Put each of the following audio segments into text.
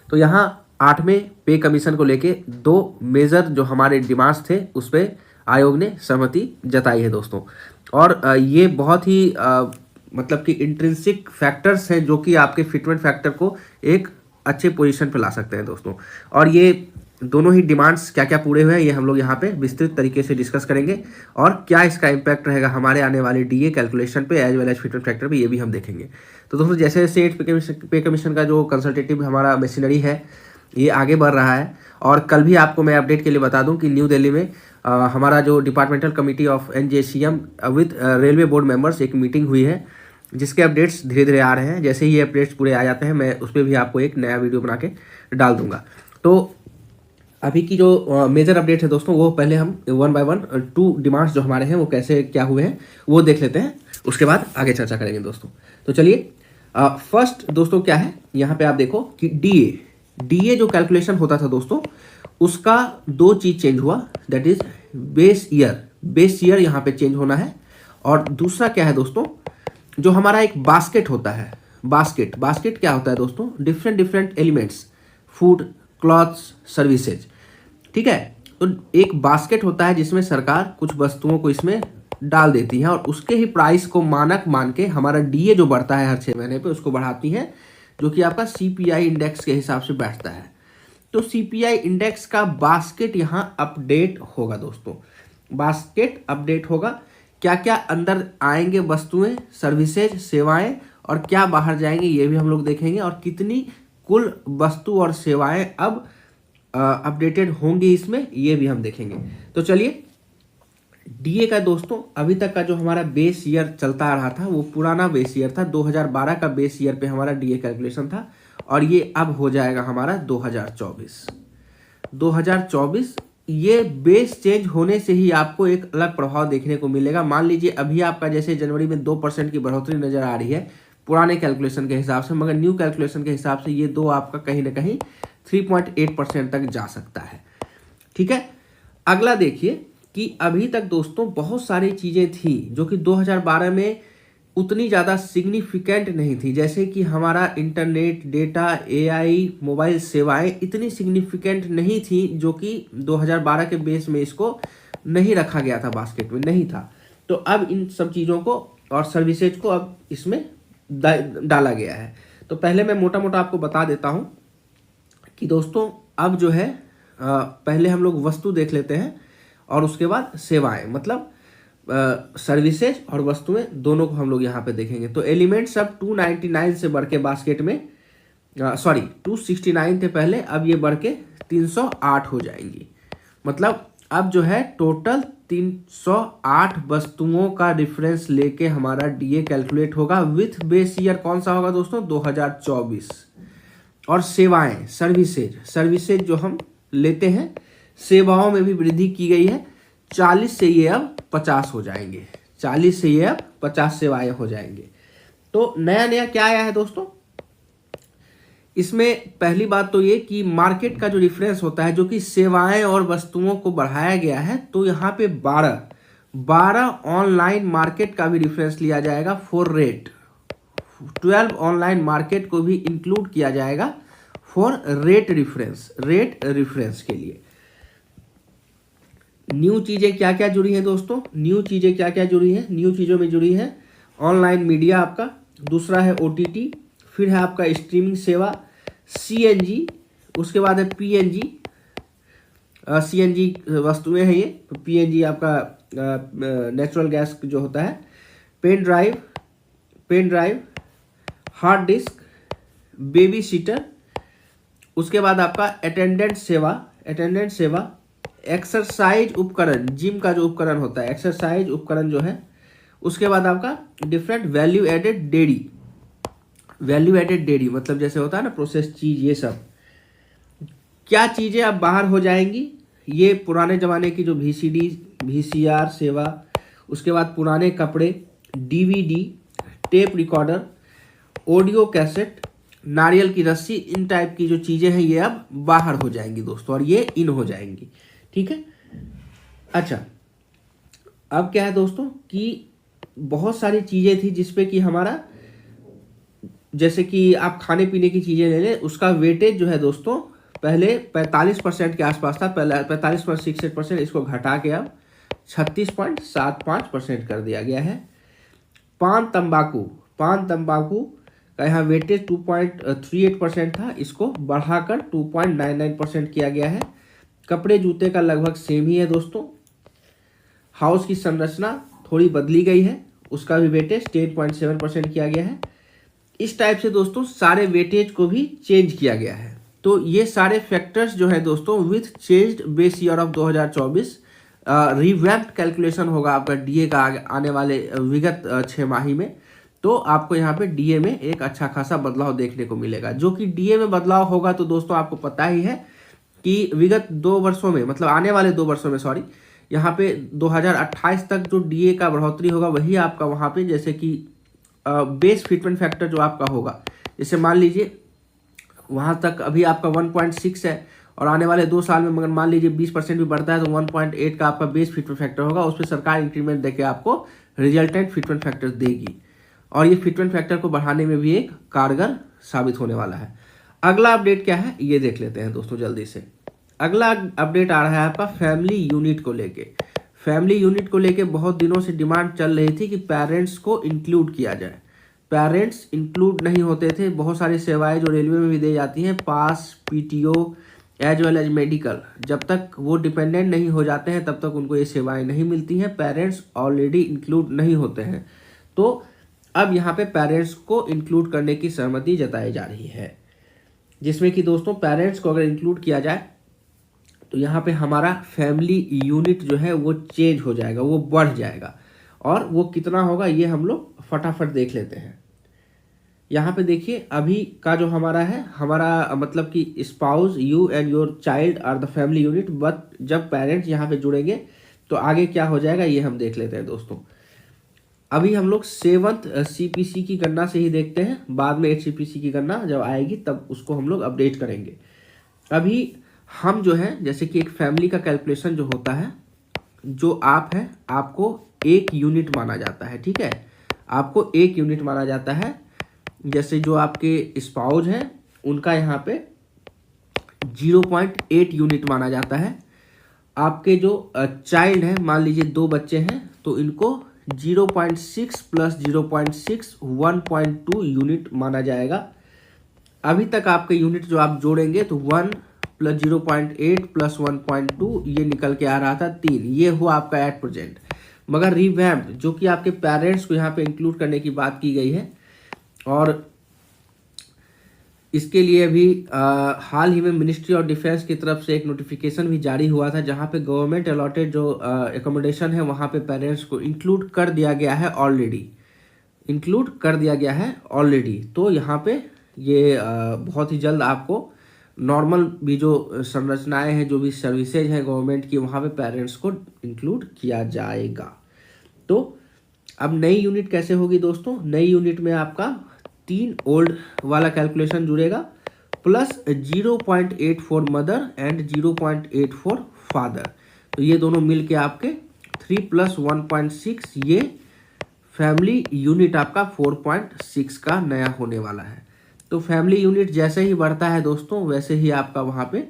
तो यहाँ 8वें पे कमीशन को लेके 2 मेजर जो हमारे डिमांड्स थे उस पर आयोग ने सहमति जताई है दोस्तों। और ये बहुत ही मतलब कि इंट्रिंसिक फैक्टर्स हैं जो कि आपके फिटमेंट फैक्टर को एक अच्छे पोजीशन पे ला सकते हैं दोस्तों। और ये दोनों ही डिमांड्स क्या क्या पूरे हुए हैं ये हम लोग यहाँ पे विस्तृत तरीके से डिस्कस करेंगे, और क्या इसका इम्पैक्ट रहेगा हमारे आने वाले डीए कैलकुलेशन पे as well as fitment factor पे, ये भी हम देखेंगे। तो दोस्तों जैसे जैसे पे कमीशन का जो कंसल्टेटिव हमारा मशीनरी है ये आगे बढ़ रहा है, और कल भी आपको मैं अपडेट के लिए बता दूं कि न्यू दिल्ली में हमारा जो departmental committee of NJCM with railway board members एक मीटिंग हुई है, जिसके अपडेट्स धीरे धीरे आ रहे हैं। जैसे ही ये अपडेट्स पूरे आ जाते हैं मैं उस पर भी आपको एक नया वीडियो बना के डाल दूंगा। तो अभी की जो मेजर अपडेट है दोस्तों वो पहले हम 1 बाय 1 2 डिमांड्स जो हमारे हैं वो कैसे क्या हुए हैं वो देख लेते हैं, उसके बाद आगे चर्चा करेंगे दोस्तों। तो चलिए फर्स्ट दोस्तों क्या है, यहाँ पे आप देखो कि डीए जो कैलकुलेशन होता था दोस्तों उसका 2 चीज चेंज हुआ, दैट इज बेस ईयर यहाँ पे चेंज होना है, और दूसरा क्या है दोस्तों, जो हमारा एक बास्केट होता है, बास्केट क्या होता है दोस्तों, different elements, food, clothes, services, ठीक है। तो एक बास्केट होता है जिसमें सरकार कुछ वस्तुओं को इसमें डाल देती है और उसके ही प्राइस को मानक मान के हमारा डीए जो बढ़ता है हर 6 महीने पे उसको बढ़ाती है, जो कि आपका CPI इंडेक्स के हिसाब से बैठता है। तो CPI इंडेक्स का बास्केट यहाँ अपडेट होगा दोस्तों, बास्केट अपडेट होगा। क्या क्या अंदर आएंगे वस्तुएं, सर्विसेज, सेवाएं, और क्या बाहर जाएंगे ये भी हम लोग देखेंगे, और कितनी कुल वस्तु और सेवाएं अब अपडेटेड होंगी इसमें ये भी हम देखेंगे। तो चलिए डीए का दोस्तों अभी तक का जो हमारा बेस ईयर चलता आ रहा था वो पुराना बेस ईयर था, 2012 का बेस ईयर पे हमारा डीए कैलकुलेशन था, और ये अब हो जाएगा हमारा 2024। ये बेस चेंज होने से ही आपको एक अलग प्रभाव देखने को मिलेगा। मान लीजिए अभी आपका जैसे जनवरी में 2% की बढ़ोतरी नजर आ रही है पुराने कैलकुलेशन के हिसाब से, मगर न्यू कैलकुलेशन के हिसाब से ये 2 आपका कहीं ना कहीं 3.8% तक जा सकता है, ठीक है। अगला देखिए कि अभी तक दोस्तों बहुत सारी चीजें थी जो कि 2012 में उतनी ज़्यादा सिग्निफिकेंट नहीं थी, जैसे कि हमारा इंटरनेट, डेटा, AI, मोबाइल सेवाएं इतनी सिग्निफिकेंट नहीं थी, जो कि 2012 के बेस में इसको नहीं रखा गया था, बास्केट में नहीं था। तो अब इन सब चीज़ों को और सर्विसेज को अब इसमें डाला गया है। तो पहले मैं मोटा मोटा आपको बता देता हूँ कि दोस्तों अब जो है पहले हम लोग वस्तु देख लेते हैं और उसके बाद सेवाएं, मतलब सर्विसेज और वस्तुएं दोनों को हम लोग यहाँ पे देखेंगे। तो एलिमेंट्स अब 299 से बढ़ के बास्केट में 269 थे पहले, अब ये बढ़ के 308 हो जाएंगी। मतलब अब जो है टोटल 308 वस्तुओं का डिफरेंस लेके हमारा डीए कैलकुलेट होगा विथ बेस ईयर कौन सा होगा दोस्तों, 2024। और सेवाएं, सर्विसेज जो हम लेते हैं, सेवाओं में भी वृद्धि की गई है, 40 से ये अब 50 हो जाएंगे, 40 से ये अब 50 सेवाएं हो जाएंगे। तो नया नया क्या आया है दोस्तों, इसमें पहली बात तो ये कि मार्केट का जो डिफरेंस होता है, जो कि सेवाएं और वस्तुओं को बढ़ाया गया है, तो यहाँ पे 12 ऑनलाइन मार्केट का भी डिफरेंस लिया जाएगा फॉर रेट, 12 ऑनलाइन मार्केट को भी इंक्लूड किया जाएगा फॉर रेट रिफरेंस के लिए। न्यू चीज़ें क्या क्या जुड़ी हैं दोस्तों, न्यू चीज़ों में जुड़ी है ऑनलाइन मीडिया आपका, दूसरा है OTT, फिर है आपका स्ट्रीमिंग सेवा, CNG, उसके बाद है PNG, CNG वस्तुएं हैं ये, PNG आपका नेचुरल गैस जो होता है, pen drive, hard disk, baby sitter, उसके बाद आपका अटेंडेंट सेवा, एक्सरसाइज उपकरण, जिम का जो उपकरण होता है एक्सरसाइज उपकरण जो है, उसके बाद आपका डिफरेंट वैल्यू एडेड डेयरी, मतलब जैसे होता है ना प्रोसेस चीज, ये सब क्या चीज़ें अब बाहर हो जाएंगी, ये पुराने ज़माने की जो VCD VCR सेवा, उसके बाद पुराने कपड़े, DVD, tape recorder, audio cassette, नारियल की रस्सी, इन टाइप की जो चीज़ें हैं ये अब बाहर हो जाएंगी दोस्तों, और ये इन हो जाएंगी, ठीक है। अच्छा, अब क्या है दोस्तों कि बहुत सारी चीज़ें थी जिसपे कि हमारा जैसे कि आप खाने पीने की चीज़ें ले लें, उसका वेटेज जो है दोस्तों पहले 45% के आसपास था, पहले 45.68%, इसको घटा के अब 36.75% कर दिया गया है। पान तंबाकू का यहाँ वेटेज 2.38% था, इसको बढ़ाकर 2.99% किया गया है। कपड़े जूते का लगभग सेम ही है दोस्तों। हाउस की संरचना थोड़ी बदली गई है, उसका भी वेटेज 10.7% किया गया है। इस टाइप से दोस्तों सारे वेटेज को भी चेंज किया गया है। तो ये सारे फैक्टर्स जो है दोस्तों with changed base year of 2024 revamped calculation होगा आपका डीए का आने वाले विगत 6 माही में। तो आपको यहाँ पे डीए में एक अच्छा खासा बदलाव देखने को मिलेगा। जो कि डीए में बदलाव होगा तो दोस्तों आपको पता ही है कि विगत 2 वर्षों में, मतलब आने वाले 2 वर्षों में सॉरी, यहाँ पे 2028 तक जो डीए का बढ़ोतरी होगा वही आपका वहाँ पे जैसे कि बेस फिटमेंट फैक्टर जो आपका होगा, जैसे मान लीजिए वहाँ तक अभी आपका 1.6 है और आने वाले 2 साल में मगर मान लीजिए 20% भी बढ़ता है तो 1.8 का आपका बेस फिटमेंट फैक्टर होगा। उस पर सरकार इंक्रीमेंट देके आपको रिजल्टेंट फिटमेंट फैक्टर देगी और ये फिटमेंट फैक्टर को बढ़ाने में भी एक कारगर साबित होने वाला है। अगला अपडेट क्या है ये देख लेते हैं दोस्तों जल्दी से। अगला अपडेट आ रहा है आपका फैमिली यूनिट को लेके। फैमिली यूनिट को लेके बहुत दिनों से डिमांड चल रही थी कि पेरेंट्स को इंक्लूड किया जाए। पेरेंट्स इंक्लूड नहीं होते थे। बहुत सारी सेवाएं जो रेलवे में भी दी जाती हैं, pass, PTO as well as medical, जब तक वो डिपेंडेंट नहीं हो जाते हैं तब तक उनको ये सेवाएं नहीं मिलती हैं। पेरेंट्स ऑलरेडी इंक्लूड नहीं होते हैं। तो अब यहाँ पे पेरेंट्स को इंक्लूड करने की सहमति जताई जा रही है, जिसमें कि दोस्तों पेरेंट्स को अगर इंक्लूड किया जाए तो यहाँ पे हमारा फैमिली यूनिट जो है वो चेंज हो जाएगा, वो बढ़ जाएगा। और वो कितना होगा ये हम लोग फटाफट देख लेते हैं। यहाँ पे देखिए अभी का जो हमारा है, हमारा मतलब कि spouse, you and your child are the family unit, but जब पेरेंट्स यहाँ पे जुड़ेंगे तो आगे क्या हो जाएगा ये हम देख लेते हैं दोस्तों। अभी हम लोग 7th CPC की गणना से ही देखते हैं, बाद में 8th CPC की गणना जब आएगी तब उसको हम लोग अपडेट करेंगे। अभी हम जो है जैसे कि एक फैमिली का कैलकुलेशन जो होता है, जो आप है आपको 1 यूनिट माना जाता है, ठीक है, आपको 1 यूनिट माना जाता है। जैसे जो आपके स्पाउस हैं उनका यहाँ पे 0.8 यूनिट माना जाता है। आपके जो चाइल्ड हैं, मान लीजिए 2 बच्चे हैं तो इनको 0.6 प्लस 0.6 1.2 यूनिट माना जाएगा। अभी तक आपके यूनिट जो आप जोड़ेंगे तो 1 प्लस 0.8 प्लस 1.2 ये निकल के आ रहा था 3, ये हुआ आपका एट प्रेजेंट। मगर रिवैम्प्ड जो कि आपके पेरेंट्स को यहाँ पे इंक्लूड करने की बात की गई है और इसके लिए अभी हाल ही में मिनिस्ट्री ऑफ डिफेंस की तरफ से एक नोटिफिकेशन भी जारी हुआ था, जहाँ पे गवर्नमेंट अलॉटेड जो एकोमोडेशन है वहाँ पे पेरेंट्स को इंक्लूड कर दिया गया है ऑलरेडी। तो यहाँ पे ये बहुत ही जल्द आपको नॉर्मल भी जो संरचनाएं हैं, जो भी सर्विसेज हैं गवर्नमेंट की, वहाँ पे पेरेंट्स को इंक्लूड किया जाएगा। तो अब नई यूनिट कैसे होगी दोस्तों? नई यूनिट में आपका 3 ओल्ड वाला कैलकुलेशन जुड़ेगा प्लस 0.84 मदर एंड 0.84 फादर, तो ये दोनों मिल के आपके 3 प्लस 1.6 ये फैमिली यूनिट आपका 4.6 का नया होने वाला है। तो फैमिली यूनिट जैसे ही बढ़ता है दोस्तों वैसे ही आपका वहाँ पे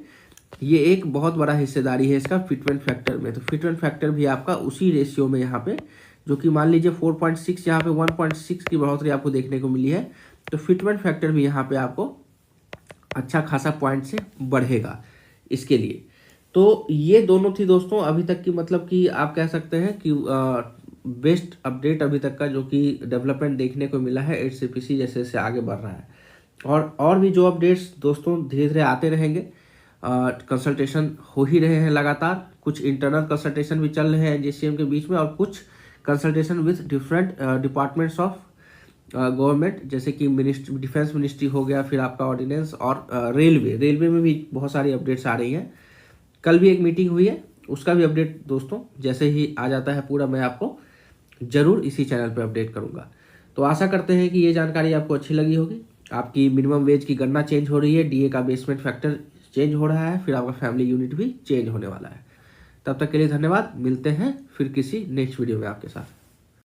ये एक बहुत बड़ा हिस्सेदारी है इसका फिटमेंट फैक्टर में। तो फिटमेंट फैक्टर भी आपका उसी रेशियो में यहाँ पे, जो कि मान लीजिए 4.6 यहाँ पे 1.6 की बढ़ोतरी आपको देखने को मिली है, तो फिटमेंट फैक्टर भी यहाँ पे आपको अच्छा खासा पॉइंट से बढ़ेगा इसके लिए। तो ये दोनों थी दोस्तों अभी तक की, मतलब कि आप कह सकते हैं कि बेस्ट अपडेट अभी तक का जो कि डेवलपमेंट देखने को मिला है 8 CPC जैसे जैसे आगे बढ़ रहा है। और भी जो अपडेट्स दोस्तों धीरे धीरे आते रहेंगे। कंसल्टेशन हो ही रहे हैं लगातार, कुछ इंटरनल कंसल्टेशन भी चल रहे हैं NGCM के बीच में और कुछ consultation with different departments of government, जैसे कि मिनिस्ट्री, डिफेंस मिनिस्ट्री हो गया, फिर आपका ऑर्डिनेंस और रेलवे में भी बहुत सारी अपडेट्स आ रही हैं। कल भी एक मीटिंग हुई है, उसका भी अपडेट दोस्तों जैसे ही आ जाता है पूरा मैं आपको ज़रूर इसी चैनल पर अपडेट करूँगा। तो आशा करते हैं कि ये जानकारी आपको अच्छी लगी होगी। आपकी मिनिमम वेज की गणना चेंज हो रही है, DA का बेसमेंट फैक्टर चेंज हो रहा है, फिर आपका फैमिली यूनिट भी चेंज होने वाला है। तब तक के लिए धन्यवाद, मिलते हैं फिर किसी नेक्स्ट वीडियो में आपके साथ।